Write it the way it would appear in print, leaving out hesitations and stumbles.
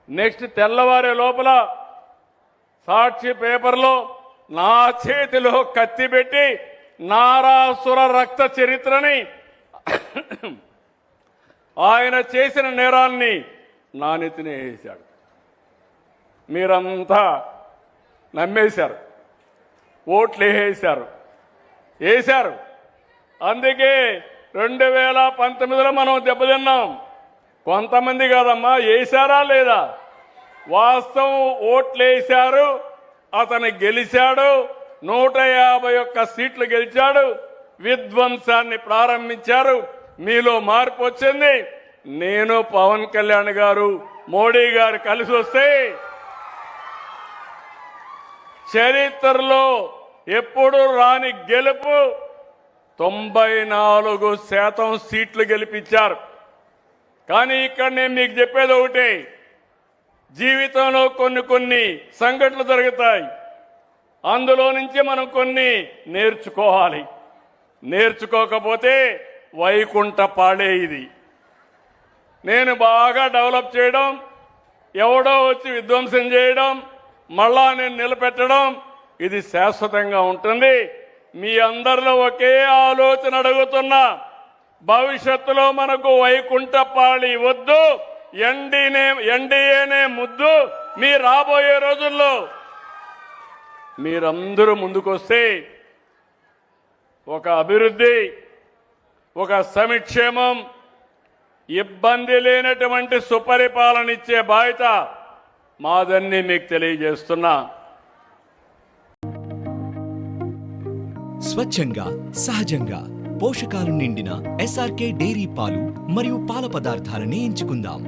Next తెల్లవారే లోపల సాక్షి పేపర్లో నా చేతిలో కత్తి పెట్టి నారాసుర రక్త చరిత్రని ఆయన చేసిన నేరాన్ని నా నెత్తినే వేశాడు. మీరంతా నమ్మేశారు, ఓట్లు వేశారు. అందుకే 2019లో మనం దెబ్బతిన్నాం. కొంతమంది కాదమ్మా, వేశారా లేదా? వాస్తవం ఓట్లు వేశారు, అతను గెలిచాడు, 151 సీట్లు గెలిచాడు, విధ్వంసాన్ని ప్రారంభించారు. మీలో మార్పు వచ్చింది. నేను పవన్ కళ్యాణ్ గారు మోడీ గారు కలిసి వస్తే చరిత్రలో ఎప్పుడు రాని గెలుపు 94% సీట్లు గెలిపించారు. కానీ ఇక్కడ నేను మీకు చెప్పేది ఒకటే, జీవితంలో కొన్ని సంఘటనలు జరుగుతాయి. అందులో నుంచి మనం కొన్ని నేర్చుకోవాలి. నేర్చుకోకపోతే వైకుంఠ పాడే ఇది. నేను బాగా డెవలప్ చేయడం, ఎవడో వచ్చి విధ్వంసం చేయడం, మళ్ళా నేను నిలబెట్టడం, ఇది శాశ్వతంగా ఉంటుంది. మీ అందరిలో ఒకే ఆలోచన అడుగుతున్నా, భవిష్యత్తులో మనకు వైకుంఠపాళి వద్దు, ఎన్డీఏనే ముద్దు. మీ రాబోయే రోజుల్లో మీరందరూ ముందుకొస్తే ఒక అభివృద్ధి, ఒక సంక్షేమం, ఇబ్బంది లేనటువంటి సుపరిపాలన ఇచ్చే బాధ్యత మాదన్ని మీకు తెలియజేస్తున్నా. స్వచ్ఛంగా, సహజంగా పోషకాలు నిండిన ఎస్ఆర్కే డైరీ పాలు మరియు పాల పదార్థాలని ఎంచుకుందాం.